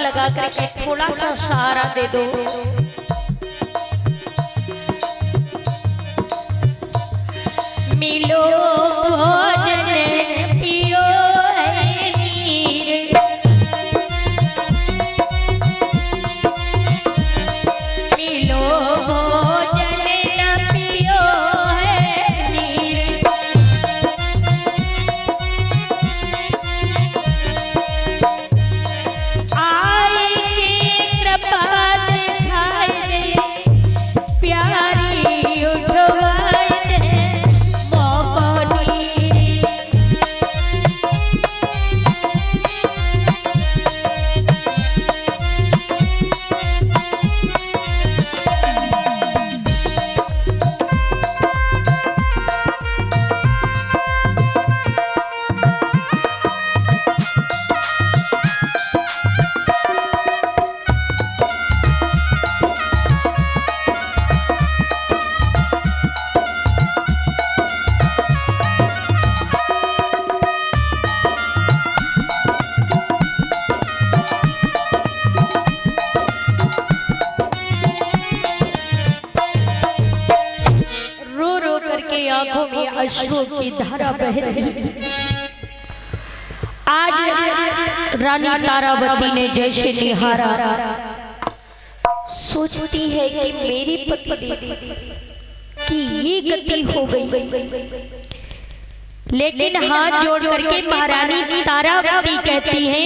लगा करके थोड़ा सा सहारा दे दो। मिलो भोजन पियो है नीर, मिलो भोजन न पियो है नीर। आई कृपा दिखाई दे प्यारी उठवाई दे मोकोनी। आंखों में अश्रु की धारा बह रही। आज रानी तारावती ने जैसे निहारा, सोचती है कि मेरी पति की ये गति हो गई। लेकिन हाथ जोड़ करके महारानी तारावती कहती है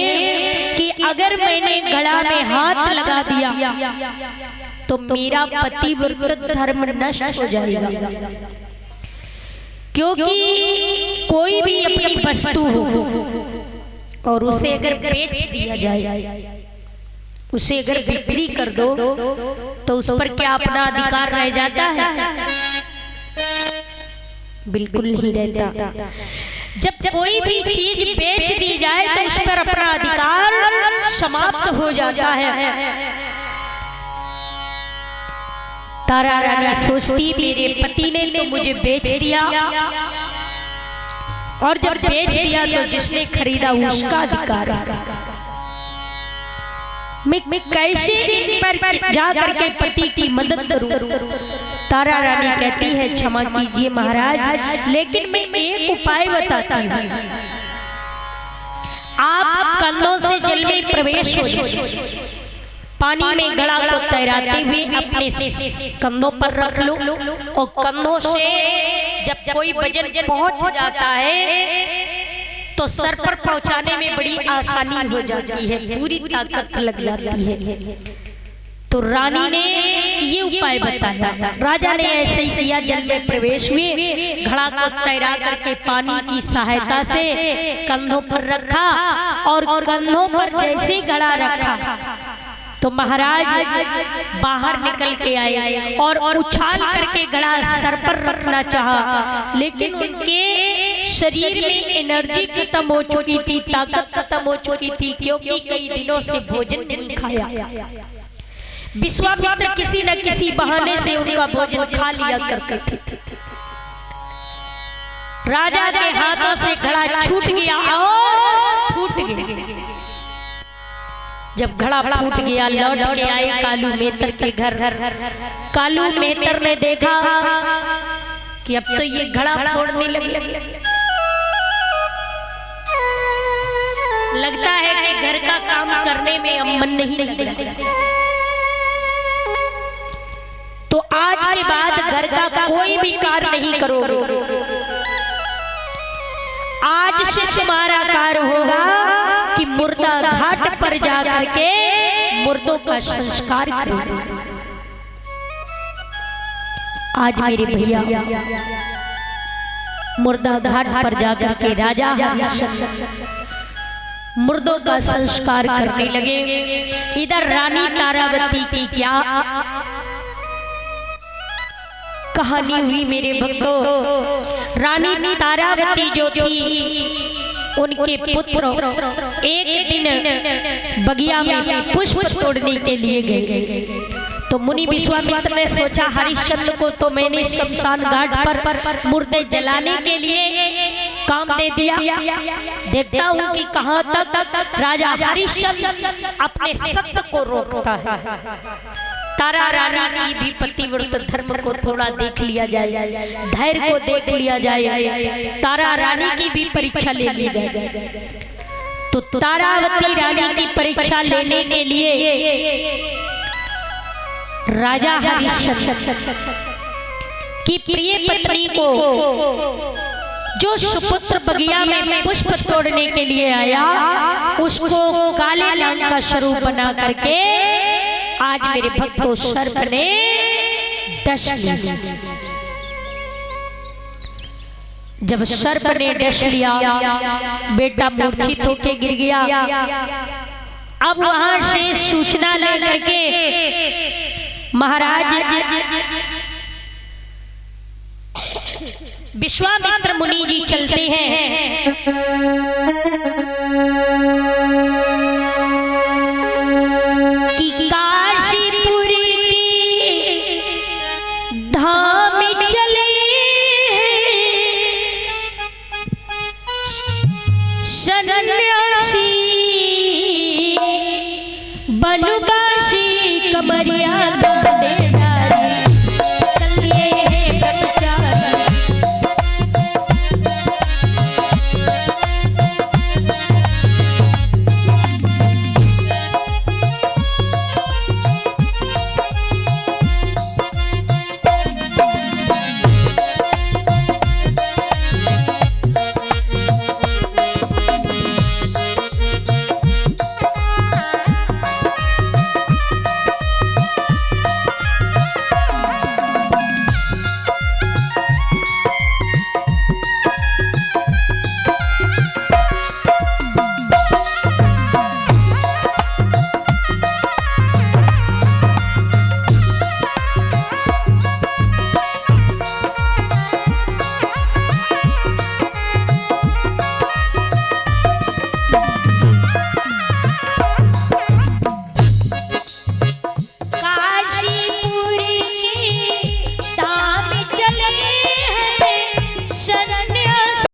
कि अगर मैंने गला में हाथ लगा दिया तो मेरा पतिव्रत धर्म नष्ट हो जाएगा। क्योंकि कोई भी अपनी वस्तु हो और उसे अगर बेच दिया जाए, उसे अगर बिक्री कर दो तो उस पर क्या अपना अधिकार रह जाता है? बिल्कुल नहीं रहता। जब कोई भी चीज बेच दी जाए तो उस पर अपना अधिकार समाप्त हो जाता है। तारा रानी सोचती मेरे पति ने तो मुझे बेच दिया, और जब बेच दिया तो जिसने खरीदा उसका अधिकार है। मैं कैसे इन पर जा करके पति की मदद करूं? तारा रानी कहती है क्षमा कीजिए महाराज, लेकिन मैं एक उपाय बताती हूँ। आप कंधों से जल में प्रवेश हो जाइए, पानी में घड़ा को तैराते हुए अपने कंधों पर रख लो, और कंधों से जब कोई वजन पहुंच जाता है तो सर पर पहुंचाने में बड़ी आसानी हो जाती है, पूरी ताकत लग जाती है। तो रानी ने ये उपाय बताया। राजा ने ऐसे ही किया, जल में प्रवेश हुए, घड़ा को तैरा करके पानी की सहायता से कंधों पर रखा, और कंधों पर जैसे घड़ा रखा तो महाराज बाहर निकल के आए और उछाल करके घड़ा सर पर रखना चाहा, लेकिन उनके शरीर में एनर्जी खत्म हो चुकी थी, ताकत खत्म हो चुकी थी, क्योंकि कई दिनों से भोजन नहीं खाया। विश्वामित्र किसी न किसी बहाने से उनका भोजन खा लिया करते थे। राजा के हाथों से घड़ा छूट गया और फूट गया। जब घड़ा फूट गया, लौट के आए कालू मेहतर के घर। कालू मेहतर ने देखा कि अब तो ये घड़ा फोड़ने लगे। लगता है कि घर का काम करने में अब मन नहीं लग रहा। तो आज के बाद घर का कोई भी कार्य नहीं करोगे। आज से तुम्हारा कार्य होगा कि मुर्दा घाट पर जाकर के मुर्दों का संस्कार करें। आज मेरे भैया मुर्दा घाट पर जाकर के राजा मुर्दों का संस्कार करने लगे। इधर रानी तारावती की क्या कहानी हुई मेरे भक्तों। रानी तारावती जो थी, उनके पुत्र एक दिन बगिया में पुष्प तोड़ने के लिए गए। तो मुनि विश्वामित्र ने सोचा, हरिश्चंद्र को तो मैंने शमशान घाट पर मुर्दे जलाने के लिए काम दे दिया। देखता हूं कि कहां तक राजा हरिश्चंद्र अपने सत्य को रोकता है। तारा रानी की भी पतिव्रत धर्म को थोड़ा देख लिया जाए, धैर्य को देख लिया जाए, तारा रानी की भी परीक्षा ले ली जाए। तो तारावती रानी की परीक्षा लेने के लिए राजा हरिश्चंद्र की प्रिय पत्नी को, जो सुपुत्र बगिया में पुष्प तोड़ने के लिए आया, उसको काले नाग का स्वरूप बना करके आज मेरे भक्तों सर्प ने डस लिया। जब सर्प ने डस लिया, बेटा मूर्छित होके गिर गया। अब वहां से सूचना लेकर के महाराज विश्वामित्र मुनि जी चलते हैं।